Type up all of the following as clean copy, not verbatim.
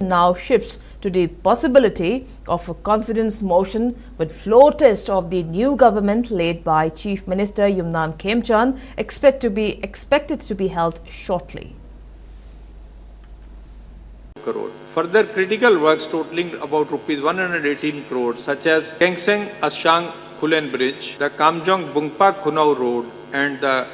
now shifts to the possibility of a confidence motion with floor test of the new government led by Chief Minister Yumnam Khemchand expected to be held shortly. Further critical works totaling about rupees 118 crores such as Kengseng Ashang Khulen Bridge, the Kamjong Bungpa Khunau Road and the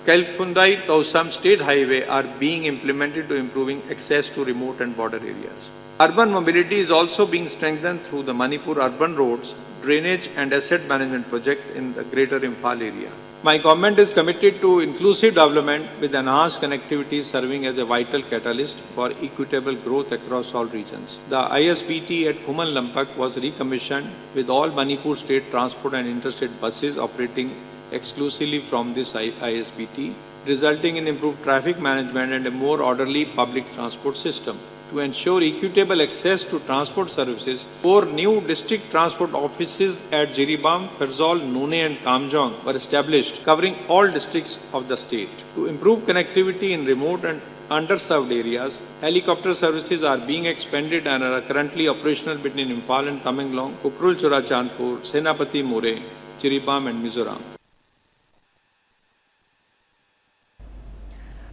Kelphundai Tausam State Highway are being implemented to improving access to remote and border areas. Urban mobility is also being strengthened through the Manipur Urban Roads, Drainage and Asset Management Project in the Greater Imphal area. My government is committed to inclusive development with enhanced connectivity serving as a vital catalyst for equitable growth across all regions. The ISBT at Khuman Lampak was recommissioned with all Manipur state transport and interstate buses operating exclusively from this ISBT, resulting in improved traffic management and a more orderly public transport system. To ensure equitable access to transport services, 4 new district transport offices at Jiribam, Ferzol, Nune and Kamjong were established, covering all districts of the state. To improve connectivity in remote and underserved areas, helicopter services are being expanded and are currently operational between Imphal and Tamenglong, Ukrul Churachandpur, Senapati More, Jiribam and Mizoram.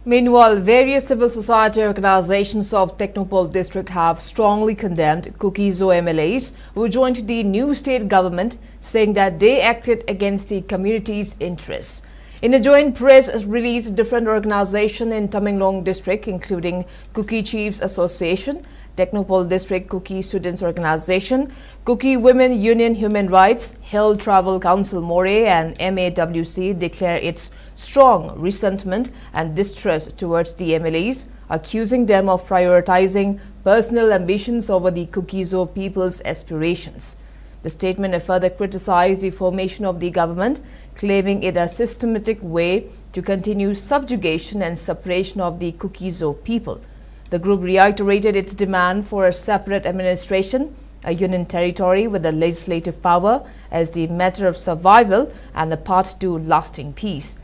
Meanwhile, various civil society organizations of Technopole district have strongly condemned Kuki-Zo MLAs who joined the new state government, saying that they acted against the community's interests. In a joint press release, different organizations in Tamenglong district, including Kuki Chiefs Association, Technopole District Kuki Students Organization, Kuki Women Union Human Rights, Hill Travel Council More and MAWC declare its strong resentment and distress towards the MLAs, accusing them of prioritizing personal ambitions over the Kuki-Zo people's aspirations. The statement further criticized the formation of the government, claiming it a systematic way to continue subjugation and separation of the Kuki-Zo people. The group reiterated its demand for a separate administration, a union territory with the legislative power as the matter of survival and the path to lasting peace.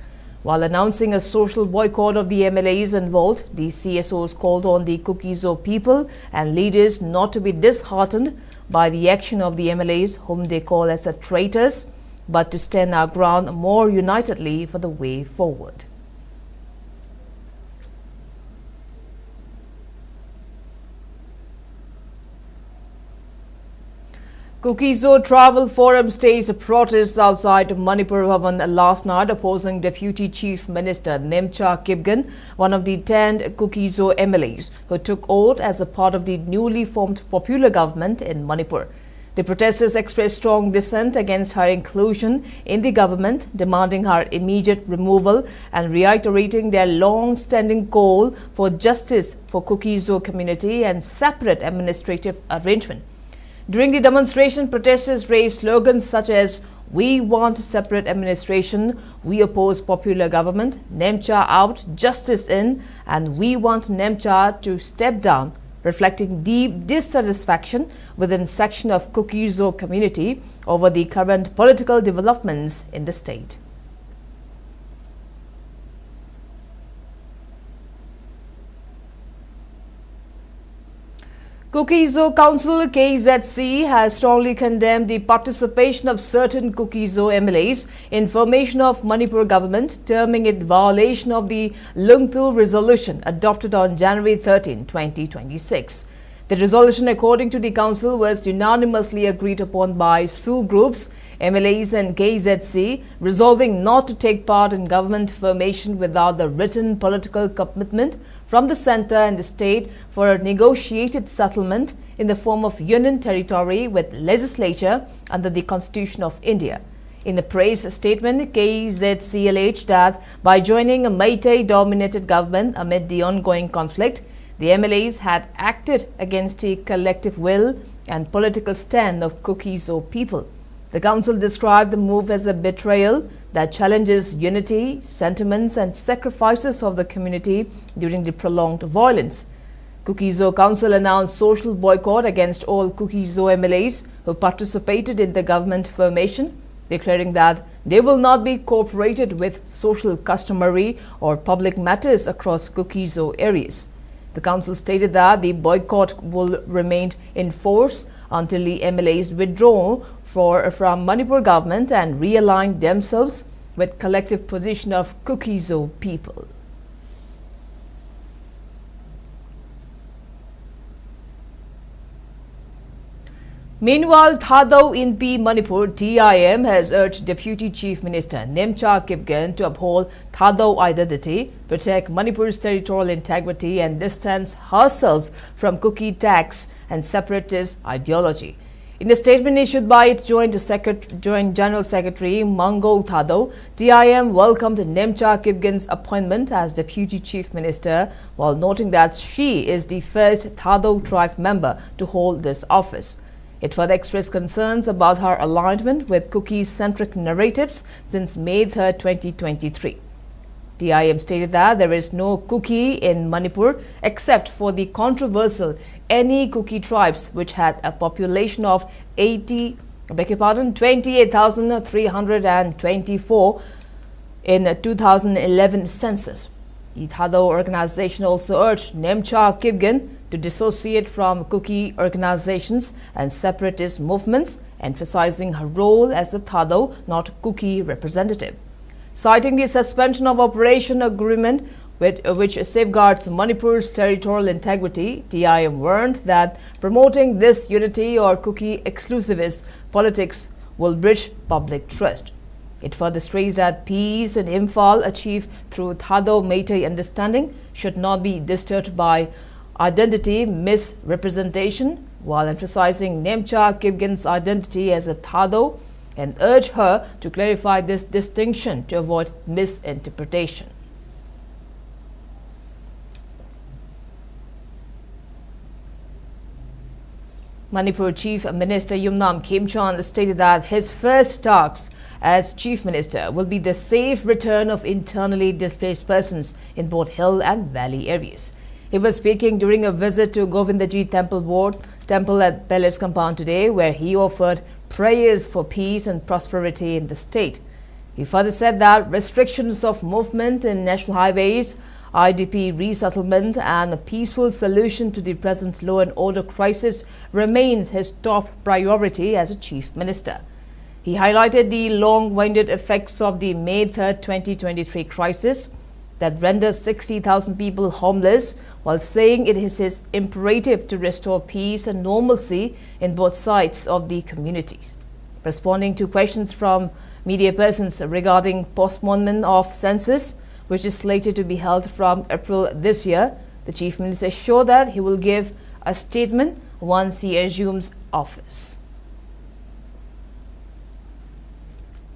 While announcing a social boycott of the MLAs involved, the CSOs called on the Kuki-Zo people and leaders not to be disheartened by the action of the MLAs, whom they call as traitors, but to stand our ground more unitedly for the way forward. Kuki-Zo Travel Forum staged protests outside Manipur Bhavan last night opposing Deputy Chief Minister Nemcha Kipgan, one of the 10 Kuki-Zo MLAs who took oath as a part of the newly formed popular government in Manipur. The protesters expressed strong dissent against her inclusion in the government, demanding her immediate removal and reiterating their long-standing call for justice for Kuki-Zo community and separate administrative arrangement. During the demonstration, protesters raised slogans such as "We want separate administration," "We oppose popular government," "Nemcha out, justice in," and "We want Nemcha to step down," reflecting deep dissatisfaction within section of Kuki-Zo community over the current political developments in the state. Kuki-Zo Council KZC has strongly condemned the participation of certain Kuki-Zo MLAs in formation of Manipur government, terming it violation of the Lungtu resolution adopted on January 13, 2026. The resolution, according to the council, was unanimously agreed upon by Sioux groups, MLAs and KZC, resolving not to take part in government formation without the written political commitment from the centre and the state for a negotiated settlement in the form of union territory with legislature under the Constitution of India. In the praise statement, KZC alleged that by joining a Meitei-dominated government amid the ongoing conflict, the MLAs had acted against the collective will and political stand of Kuki-Zo people. The council described the move as a betrayal that challenges unity, sentiments and sacrifices of the community during the prolonged violence. Kuki-Zo Council announced social boycott against all Kuki-Zo MLAs who participated in the government formation, declaring that they will not be cooperated with social customary or public matters across Kuki-Zo areas. The council stated that the boycott will remain in force until the MLAs withdraw from Manipur government and realign themselves with collective position of Kuki-Zo people. Meanwhile, Thadou Inpi Manipur TIM has urged Deputy Chief Minister Khemchand Kipgen to uphold Thadou identity, protect Manipur's territorial integrity and distance herself from Kuki tax and separatist ideology. In a statement issued by its Joint General Secretary Mango Thadou, TIM welcomed Khemchand Kipgen's appointment as Deputy Chief Minister while noting that she is the first Thadou tribe member to hold this office. It further expressed concerns about her alignment with Kuki-centric narratives since May 3, 2023. TIM stated that there is no Kuki in Manipur except for the controversial Any Kuki tribes, which had a population of 28,324 in the 2011 census. The Thadou organization also urged Khemchand Kipgen to dissociate from Kuki organizations and separatist movements, emphasizing her role as the Thadou, not Kuki representative. Citing the suspension of operation agreement which safeguards Manipur's territorial integrity, TIM warned that promoting this unity or Kuki exclusivist politics will breach public trust. It further stressed that peace in Imphal achieved through Thadou Meitei understanding should not be disturbed by identity misrepresentation, while emphasizing Khemchand Kipgen's identity as a Thadou and urged her to clarify this distinction to avoid misinterpretation. Manipur Chief Minister Yumnam Khemchand stated that his first task as Chief Minister will be the safe return of internally displaced persons in both hill and valley areas. He was speaking during a visit to Govindaji Temple at Palace Compound today, where he offered prayers for peace and prosperity in the state. He further said that restrictions of movement in national highways, IDP resettlement and a peaceful solution to the present law and order crisis remains his top priority as a Chief Minister. He highlighted the long-winded effects of the May 3, 2023 crisis that renders 60,000 people homeless, while saying it is his imperative to restore peace and normalcy in both sides of the communities. Responding to questions from media persons regarding postponement of census, which is slated to be held from April this year, the Chief Minister assured that he will give a statement once he assumes office.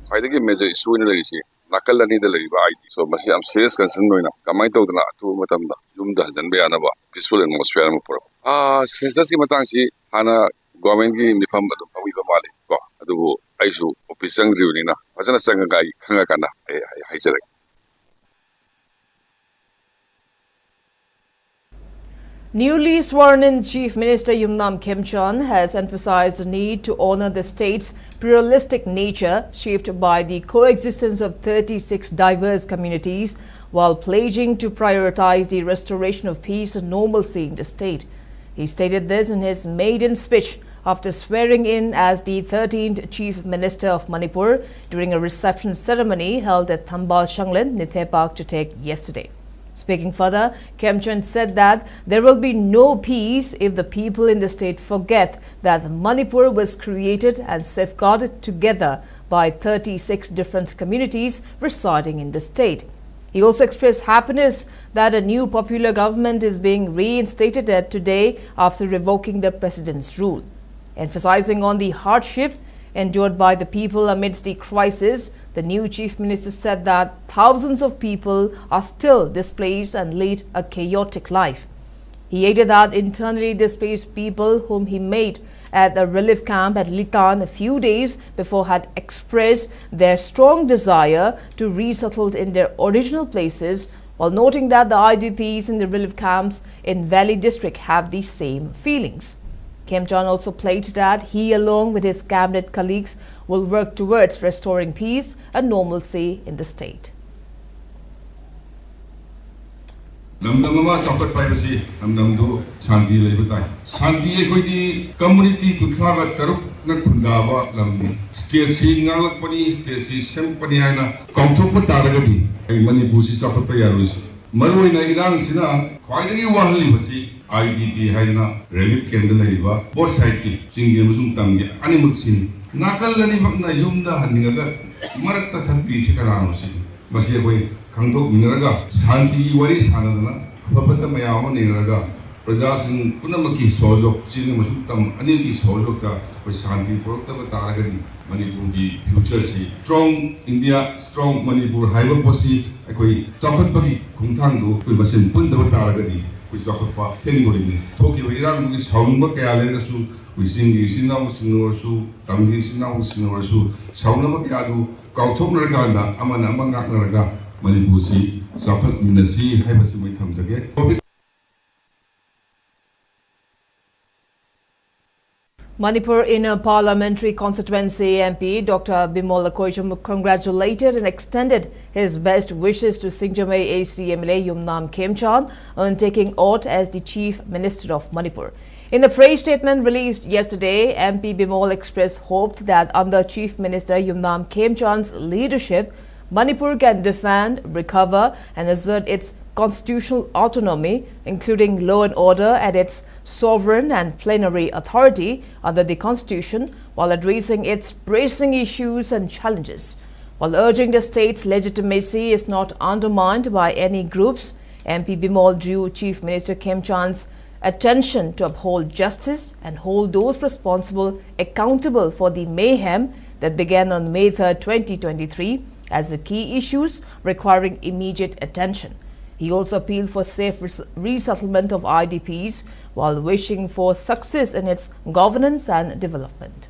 Khwaidagi major issue in the nakal ani the lariba ID. So masi am serious concern noina. Kamai to na atu matamda yumda janbe anaba peaceful atmosphere mo pura. Census ki matang si hana government ki mifam badu pawi bamali ko adu aisu office ang riuni na wajana sanga kai khanga kana ai jare. Newly sworn-in Chief Minister Yumnam Khemchand has emphasized the need to honor the state's pluralistic nature shaped by the coexistence of 36 diverse communities, while pledging to prioritize the restoration of peace and normalcy in the state. He stated this in his maiden speech after swearing in as the 13th Chief Minister of Manipur during a reception ceremony held at Thambal Shanglen, Nithepak Chutek yesterday. Speaking further, Khemchand said that there will be no peace if the people in the state forget that Manipur was created and safeguarded together by 36 different communities residing in the state. He also expressed happiness that a new popular government is being reinstated today after revoking the president's rule. Emphasizing on the hardship endured by the people amidst the crisis, the new Chief Minister said that thousands of people are still displaced and lead a chaotic life. He added that internally displaced people whom he met at a relief camp at Litan a few days before had expressed their strong desire to resettle in their original places, while noting that the IDPs in the relief camps in Valley District have the same feelings. Khemchand also pledged that he, along with his cabinet colleagues, will work towards restoring peace and normalcy in the state. Lamdam ama sapat pai basi lamdam do shanti lei batai. Shanti e koi di community kuthaga taruk na kundaba lamdi. State si ngalak pani state si sem pani aina kauthok pa taraga di. Ai Manipur si sapat pai arus. Maroi na ilang sina khwaidagi wahli basi IDP haina relief candle laiba both side ki chingi musum tamge animak sin. Nakal lani bakna yumda haningaga marakta thapi si karano si. Basi koi Kangdok minaraga, Shanti wari sanadana, Papata Mayama niraga, Prajasin Punamaki Sojok, Sini Masutam, Aniki Sojok, Shanti Prokta Taragadi, Manipur future si. Strong India, strong Manipur, Haiba Posi, Akoi, Chapat Bagi, Kuntango, Masin Punda Taragadi, with Sakapa, Tengorini. Toki Iran is Haumba Kayalasu, we sing Isina Sinosu, Tangi Sina Sinosu, Saunamaki, Kautom Ragana, Amana Mangak Manipur si sapat minasi hai basi mai thamjage. Manipur in a parliamentary constituency MP Dr. Bimol Koijum congratulated and extended his best wishes to Singjamei AC MLA Yumnam Khemchand on taking oath as the Chief Minister of Manipur. In the praise statement released yesterday, MP Bimol expressed hope that under Chief Minister Yumnam Khemchand's leadership, Manipur can defend, recover and assert its constitutional autonomy, including law and order and its sovereign and plenary authority under the constitution, while addressing its pressing issues and challenges. While urging the state's legitimacy is not undermined by any groups, MP Bimol drew Chief Minister Khemchand's attention to uphold justice and hold those responsible accountable for the mayhem that began on May 3, 2023, as the key issues requiring immediate attention. He also appealed for safe resettlement of IDPs while wishing for success in its governance and development.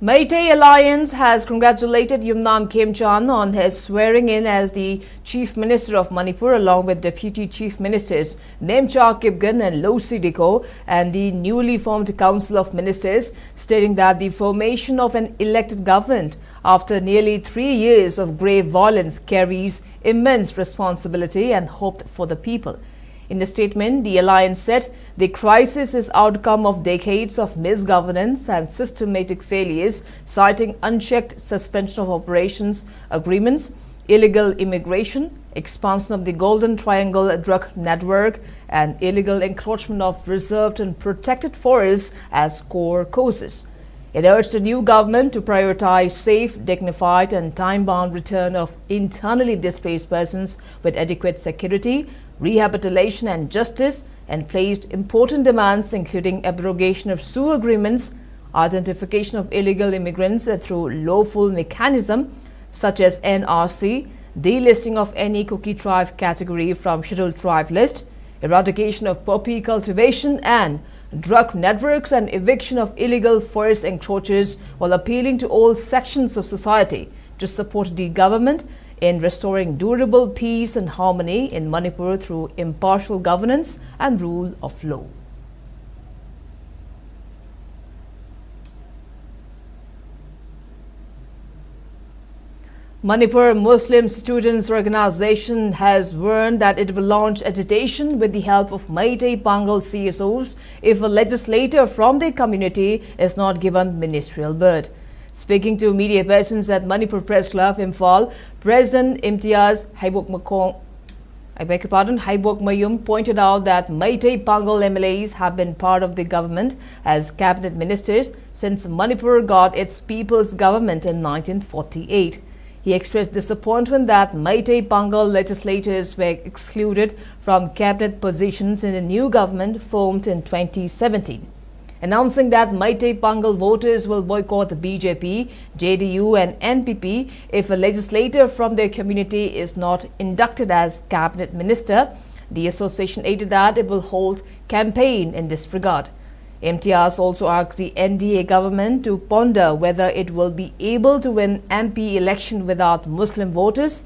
Meitei Alliance has congratulated Yumnam Khemchand on his swearing in as the Chief Minister of Manipur, along with Deputy Chief Ministers Nemcha Kipgan and Losi Diko and the newly formed Council of Ministers, stating that the formation of an elected government after nearly 3 years of grave violence carries immense responsibility and hope for the people. In the statement, the alliance said the crisis is outcome of decades of misgovernance and systematic failures, citing unchecked suspension of operations agreements, illegal immigration, expansion of the Golden Triangle drug network, and illegal encroachment of reserved and protected forests as core causes. It urged the new government to prioritize safe, dignified and time-bound return of internally displaced persons with adequate security, rehabilitation and justice, and placed important demands including abrogation of SU agreements, identification of illegal immigrants through lawful mechanism such as NRC, delisting of any Kuki tribe category from scheduled tribe list, eradication of poppy cultivation and drug networks, and eviction of illegal forest encroachers, while appealing to all sections of society to support the government in restoring durable peace and harmony in Manipur through impartial governance and rule of law. Manipur Muslim Students Organization has warned that it will launch agitation with the help of Meitei Pangal CSOs if a legislator from their community is not given ministerial bird. Speaking to media persons at Manipur Press Club, Imphal, President Imtiaz Haibok Mayum pointed out that Meitei Pangal MLAs have been part of the government as cabinet ministers since Manipur got its people's government in 1948. He expressed disappointment that Meitei Pangal legislators were excluded from cabinet positions in the new government formed in 2017. Announcing that Meitei Pangal voters will boycott the BJP, JDU and NPP if a legislator from their community is not inducted as cabinet minister, the association added that it will hold campaign in this regard. MTRs also asked the NDA government to ponder whether it will be able to win MP election without Muslim voters,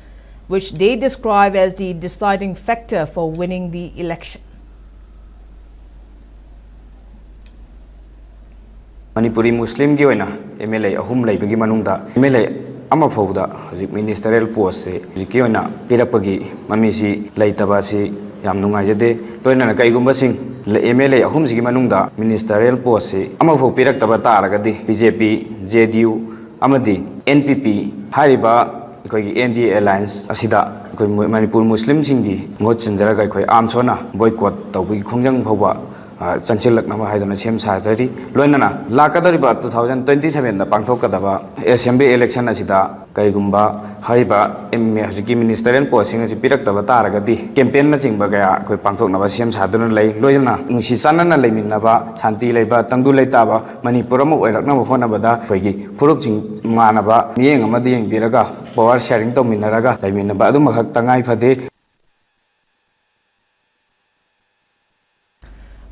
which they describe as the deciding factor for winning the election. Manipuri Muslim gi oina MLA ahum leibagi manungda MLA ama fawda hojik ministerial post se hojiki oina pirakpagi mamisi leitaba si yam nungaijade loina kaigumba sing MLA ahum sigi manungda ministerial post se ama faw piraktaba taragadi BJP JDU amadi NPP hariba Meitei Alliance asida Manipur Muslim singi ngot chinjaraga AMMSO na boycott tawbi khongjang phawba chanchilak nama haidona sem sajari loinana lakadariba 2027 na pangthokadaba assembly election asida kaigumba hariba hajiki ministerial posting asi piraktaba taragadi campaign na chingba gaya koi pangthoknaba sem saduna lei loina nusi chanana leiminaba shanti leiba tangdu leitaba Manipur amu oiraknaba honabada koigi phurup ching manaba miyeng amadi yeng biraga power sharing tominaraga leiminaba adu makhak tangai phade.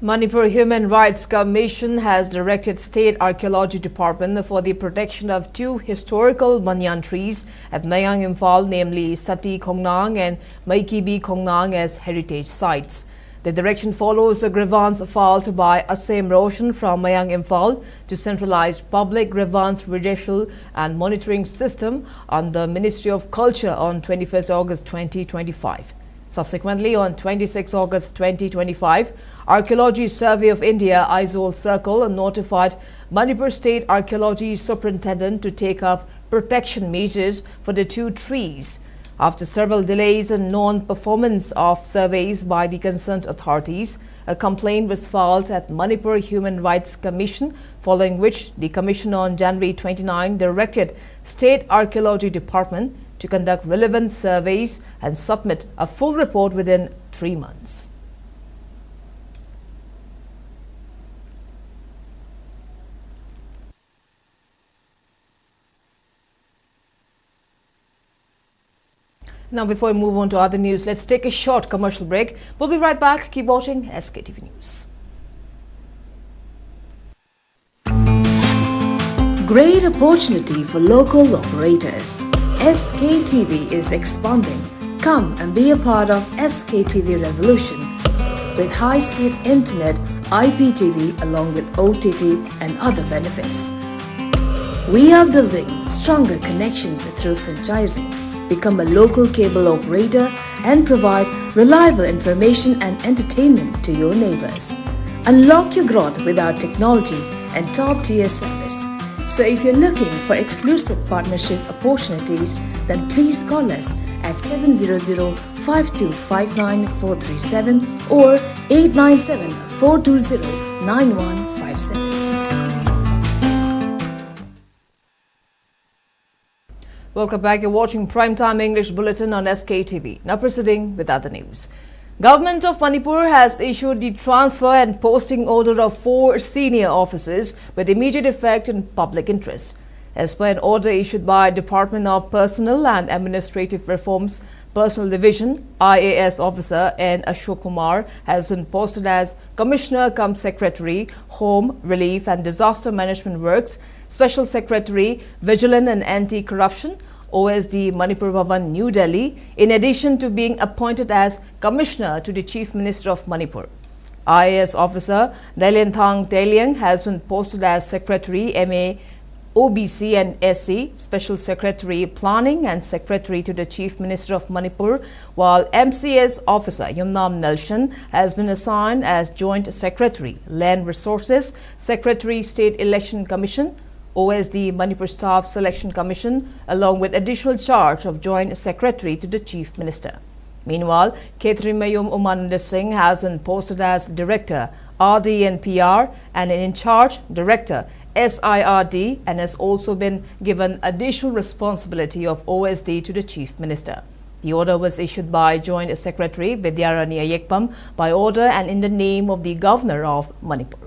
Manipur Human Rights Commission has directed State Archaeology Department for the protection of two historical banyan trees at Mayang Imphal, namely Sati Khongnang and Maikibi Khongnang as heritage sites. The direction follows a grievance filed by Asem Roshan from Mayang Imphal to centralized public grievance redressal and monitoring system on the Ministry of Culture on 21st August 2025. Subsequently, on 26 August 2025, Archaeology Survey of India Aizawl Circle notified Manipur State Archaeology Superintendent to take up protection measures for the two trees. After several delays and non-performance of surveys by the concerned authorities, a complaint was filed at Manipur Human Rights Commission, following which the Commission on January 29 directed State Archaeology Department to conduct relevant surveys and submit a full report within 3 months. Now, before we move on to other news, let's take a short commercial break. We'll be right back. Keep watching SKTV News. Great opportunity for local operators. SKTV is expanding. Come and be a part of SKTV revolution with high-speed internet, IPTV along with OTT and other benefits. We are building stronger connections through franchising. Become a local cable operator and provide reliable information and entertainment to your neighbors. Unlock your growth with our technology and top-tier service. So if you're looking for exclusive partnership opportunities, then please call us at 700-5259-437 or 897-420-9157. Welcome back. You're watching Primetime English Bulletin on SKTV. Now proceeding with other news. Government of Manipur has issued the transfer and posting order of 4 senior officers with immediate effect in public interest. As per an order issued by Department of Personnel and Administrative Reforms Personnel Division, IAS officer N. Ashok Kumar has been posted as Commissioner cum Secretary, Home, Relief and Disaster Management Works, Special Secretary, Vigilant and Anti-Corruption, OSD Manipur Bhavan, New Delhi, in addition to being appointed as Commissioner to the Chief Minister of Manipur. IAS officer Dalenthang Teliang has been posted as Secretary, MA, OBC and SC, Special Secretary Planning and Secretary to the Chief Minister of Manipur, while MCS officer Yumnam Khemchand has been assigned as Joint Secretary, Land Resources, Secretary State Election Commission, OSD Manipur Staff Selection Commission, along with additional charge of Joint Secretary to the Chief Minister. Meanwhile, Mayum Umananda Singh has been posted as Director, RD and PR, and in charge, Director, SIRD, and has also been given additional responsibility of OSD to the Chief Minister. The order was issued by Joint Secretary Vidyarani Ayekpam by order and in the name of the Governor of Manipur.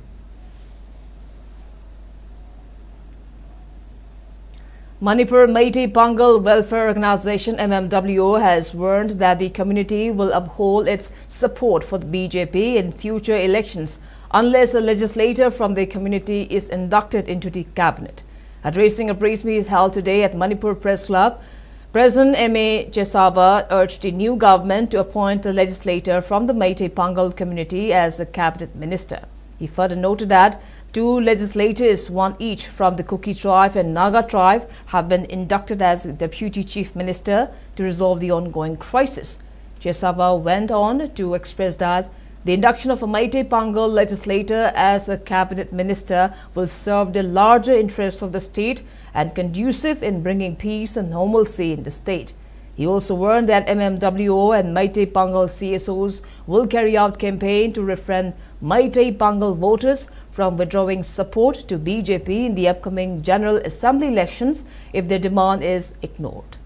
Manipur Meitei Pangal Welfare Organization MMWO has warned that the community will uphold its support for the BJP in future elections unless a legislator from the community is inducted into the cabinet. Addressing a press meet held today at Manipur Press Club, President M.A. Jesava urged the new government to appoint the legislator from the Meitei Pangal community as the cabinet minister. He further noted that 2 legislators, one each from the Kuki tribe and Naga tribe, have been inducted as Deputy Chief Minister to resolve the ongoing crisis. Chesava went on to express that the induction of a Meitei Pangal legislator as a cabinet minister will serve the larger interests of the state and conducive in bringing peace and normalcy in the state. He also warned that MMWO and Meitei Pangal CSOs will carry out campaign to refrain Meitei Pangal voters from withdrawing support to BJP in the upcoming General Assembly elections if their demand is ignored.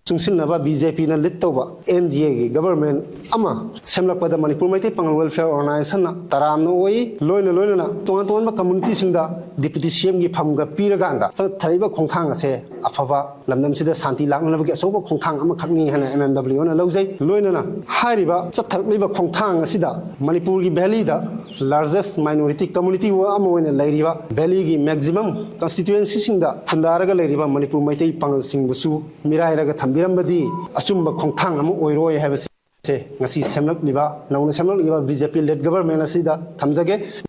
Sungsinaba BJP na lit tauba NDA government ama semlakpada Manipur Meitei Pangal Welfare Organization na taram no oi loina na tongan ma community singda deputy CM gi phamga piraga anga sa thariba khongthang ase afaba lamdam sida santi lakna gi asoba khongthang ama khakni hana MMW na lojai loina na hariba chatharliba khongthang asida Manipur gi valley da largest minority community wa ama oina lairiba valley gi maximum constituency singda fundaraga lairiba Manipur Meitei Pangal singbusu mirairaga Bambadi, Asumba Kongtang, Oiroi have a say, Nasi Semlok Liba, known as Semlok Liba, BJP led government, Asida, Tamzage.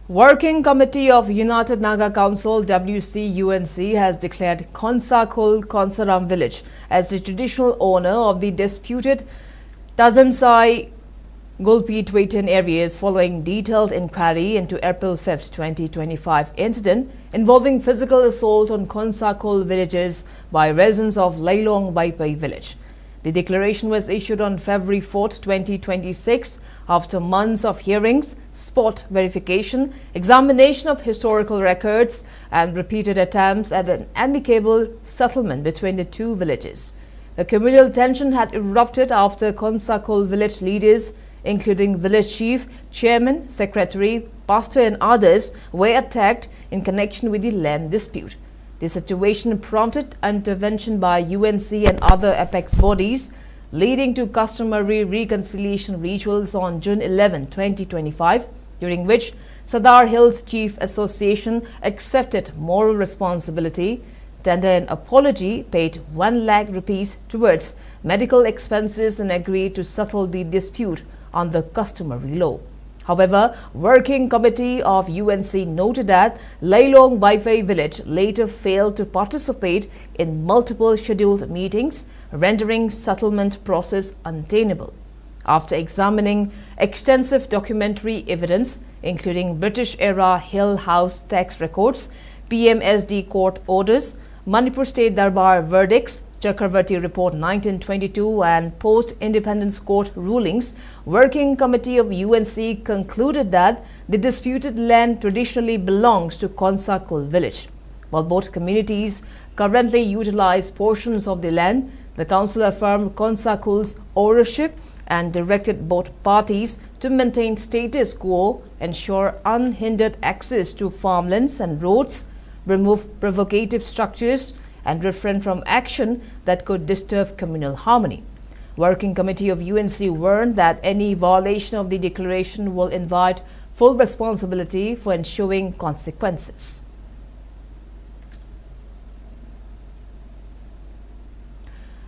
Working Committee of United Naga Council WCUNC has declared Khonsakul Khonsaram village as the traditional owner of the disputed Tazansai Gulpi Twaitan areas following detailed inquiry into April 5, 2025 incident involving physical assault on Khonsakul villages by residents of Lailong Baipai village. The declaration was issued on February 4, 2026 after months of hearings, spot verification, examination of historical records and repeated attempts at an amicable settlement between the two villages. The communal tension had erupted after Khonsakul village leaders including village chief, chairman, secretary, pastor and others were attacked in connection with the land dispute. The situation prompted intervention by UNC and other apex bodies, leading to customary reconciliation rituals on June 11, 2025, during which Sadar Hills Chief Association accepted moral responsibility, tendered an apology, paid 1 lakh rupees towards medical expenses and agreed to settle the dispute on the customary law. However, Working Committee of UNC noted that Lailong Baipai village later failed to participate in multiple scheduled meetings, rendering settlement process untenable. After examining extensive documentary evidence, including British-era Hill House tax records, PMSD court orders, Manipur State Darbar verdicts, Chakravarti Report 1922 and post-independence court rulings, Working Committee of UNC concluded that the disputed land traditionally belongs to Khonsakul village. While both communities currently utilize portions of the land, the council affirmed Khonsakul's ownership and directed both parties to maintain status quo, ensure unhindered access to farmlands and roads, remove provocative structures, and refrain from action that could disturb communal harmony. Working Committee of UNC warned that any violation of the declaration will invite full responsibility for ensuing consequences.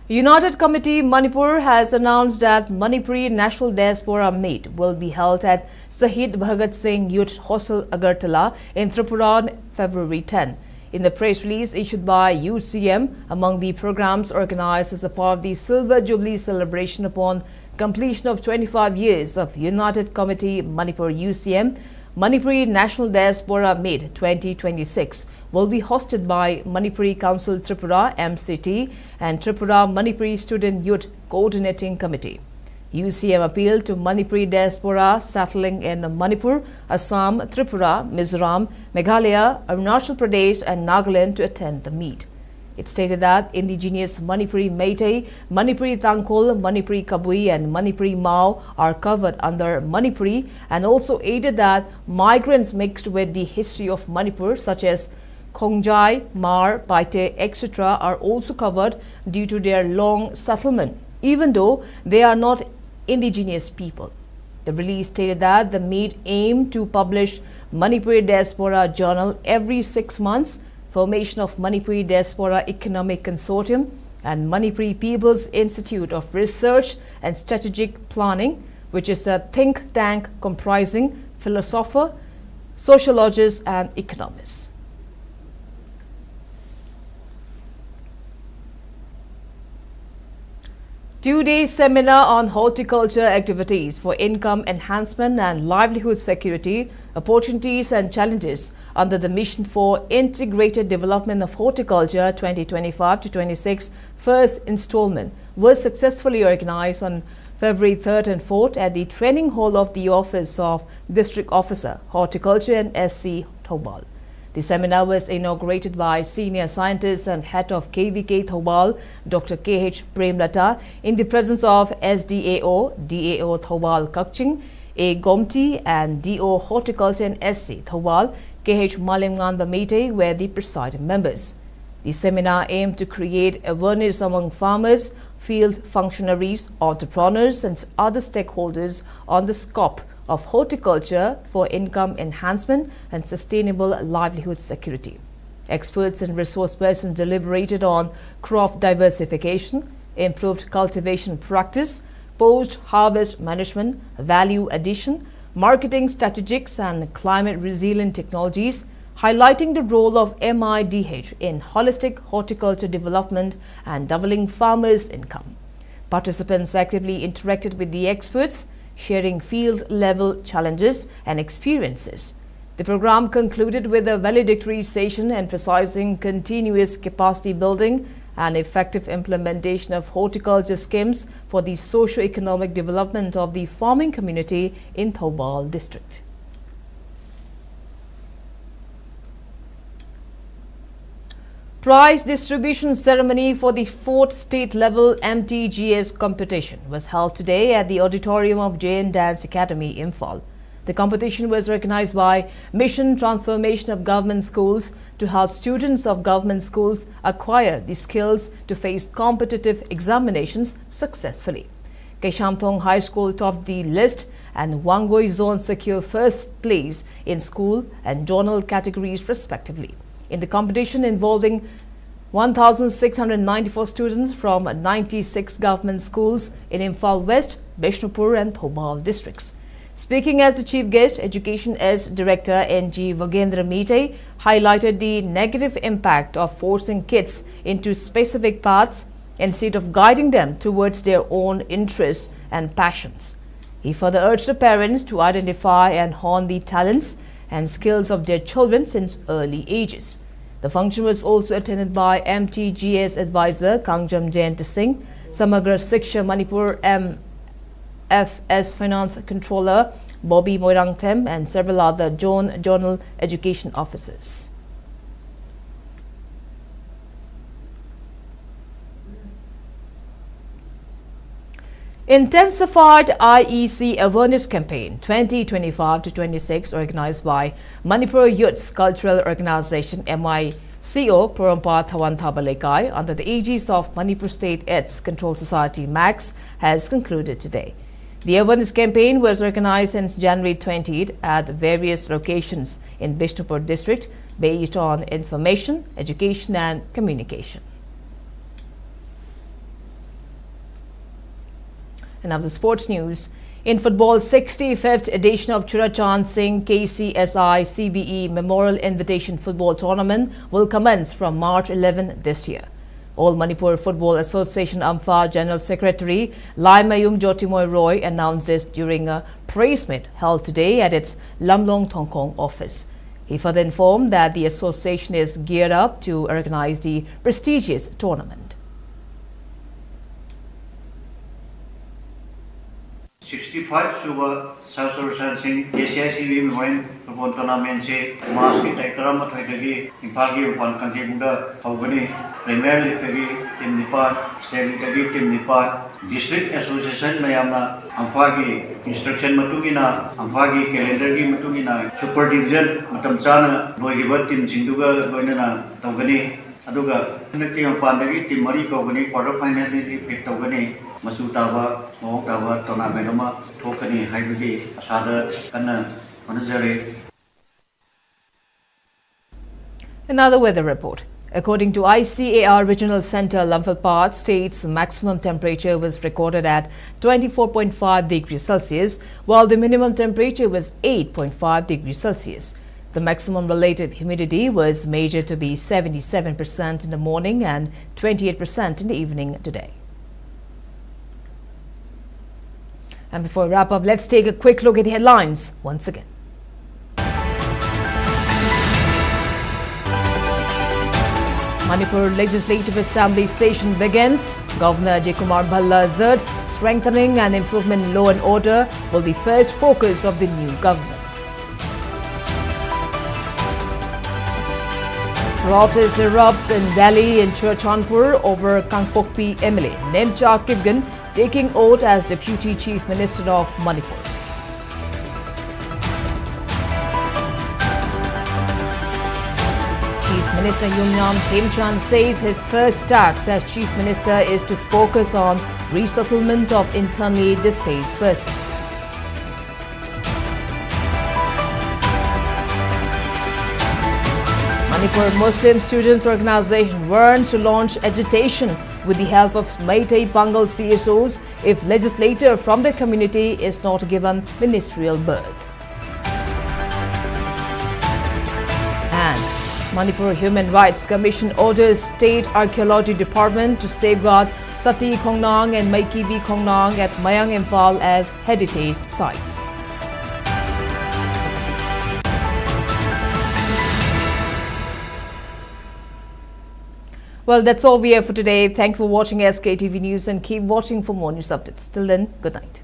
United Committee Manipur has announced that Manipuri National Diaspora Meet will be held at Shahid Bhagat Singh Youth Hostel Agartala in Tripura on February 10. In the press release issued by UCM, among the programs organized as a part of the Silver Jubilee celebration upon completion of 25 years of United Committee Manipur UCM, Manipuri National Diaspora Meet 2026 will be hosted by Manipuri Council Tripura MCT and Tripura Manipuri Student Youth Coordinating Committee. UCM appealed to Manipuri diaspora settling in Manipur, Assam, Tripura, Mizoram, Meghalaya, Arunachal Pradesh and Nagaland to attend the meet. It stated that indigenous Manipuri Meitei, Manipuri Tangkhul, Manipuri Kabui and Manipuri Mao are covered under Manipuri, and also added that migrants mixed with the history of Manipur such as Khongjai, Mar, Paite, etc. are also covered due to their long settlement, even though they are not indigenous people. The release stated that the meet aimed to publish Manipuri Diaspora Journal every 6 months, formation of Manipuri Diaspora Economic Consortium, and Manipuri People's Institute of Research and Strategic Planning, which is a think tank comprising philosophers, sociologists and economists. Two-day seminar on horticulture activities for income enhancement and livelihood security, opportunities and challenges under the Mission for Integrated Development of Horticulture 2025-26 first installment was successfully organized on February 3rd and 4th at the training hall of the Office of District Officer, Horticulture and SC Thoubal. The seminar was inaugurated by Senior Scientist and Head of KVK Thoubal, Dr. K.H. Premlata, in the presence of SDAO, DAO Thoubal Kakching, A. Gomti and DO Horticulture and SC Thoubal, K.H. Malimnganba Meitei were the presiding members. The seminar aimed to create awareness among farmers, field functionaries, entrepreneurs and other stakeholders on the scope of horticulture for income enhancement and sustainable livelihood security. Experts and resource persons deliberated on crop diversification, improved cultivation practice, post-harvest management, value addition, marketing strategies and climate-resilient technologies, highlighting the role of MIDH in holistic horticulture development and doubling farmers' income. Participants actively interacted with the experts, sharing field-level challenges and experiences. The program concluded with a valedictory session emphasizing continuous capacity building and effective implementation of horticulture schemes for the socio-economic development of the farming community in Thoubal district. Prize distribution ceremony for the 4th state-level MTGS competition was held today at the auditorium of Jain Dance Academy, Imphal. The competition was recognized by Mission Transformation of Government Schools to help students of government schools acquire the skills to face competitive examinations successfully. Keshamthong High School topped the list and Wangoi Zone secured first place in school and journal categories respectively. In the competition involving 1,694 students from 96 government schools in Imphal West, Bishnupur and Thoubal districts. Speaking as the chief guest, Education S Director N.G. Vagendra Meitei highlighted the negative impact of forcing kids into specific paths instead of guiding them towards their own interests and passions. He further urged the parents to identify and hone the talents and skills of their children since early ages. The function was also attended by MTGS advisor Kangjam Jayant Singh, Samagra Siksha Manipur MFS Finance Controller Bobby Moirangthem and several other journal education officers. Intensified IEC Awareness Campaign 2025-26 organized by Manipur Youth's Cultural Organization MICO Porompa Thawan Thabalekai under the aegis of Manipur State AIDS Control Society MAX has concluded today. The awareness campaign was organized since January 20th at various locations in Bishnupur district based on information, education and communication. And now the sports news. In football, 65th edition of Churachan Singh KCSI CBE Memorial Invitation Football Tournament will commence from March 11 this year. All Manipur Football Association AMFA General Secretary Lai Mayum Jyotimoy Roy announced this during a press meet held today at its Lamlong Thongkong office. He further informed that the association is geared up to organize the prestigious tournament. 65 Suba South Singh KCICB Memorial Football Tournament se Mas ki Taikram Thaitagi Imphal ki Upan Country Buda Hogani Premier League tagi Team Nipa State League tagi Team Nipa District Association mayamna AMFA ki instruction matugina AMFA ki calendar ki matugina Super Division matam chana loigiba team singduga loinana tawgani aduga nakti Pandagi team mari kogani quarter final ni pick tawgani Masu Taba, Mo Taba, Tonabenoma, Tokani, Haibiki, Sada, Kana, Manajari. Another weather report. According to ICAR Regional Center, Imphal state's maximum temperature was recorded at 24.5 degrees Celsius, while the minimum temperature was 8.5 degrees Celsius. The maximum relative humidity was measured to be 77% in the morning and 28% in the evening today. And before we wrap up, let's take a quick look at the headlines once again. Manipur Legislative Assembly session begins. Governor Ajay Kumar Bhalla asserts strengthening and improvement in law and order will be first focus of the new government. Protest erupts in Delhi and Churchandpur over Kangpokpi MLA Nemcha Kipgan taking oath as Deputy Chief Minister of Manipur. Chief Minister Yumnam Khemchand says his first task as Chief Minister is to focus on resettlement of internally displaced persons. Manipur Muslim Students Organization warns to launch agitation with the help of Meitei Pangal CSOs if legislator from the community is not given ministerial berth. And Manipur Human Rights Commission orders State Archaeology Department to safeguard Sati Khongnang and Maikibi Khongnang at Mayang Imphal as heritage sites. Well, that's all we have for today. Thank you for watching SKTV News and keep watching for more news updates. Till then, good night.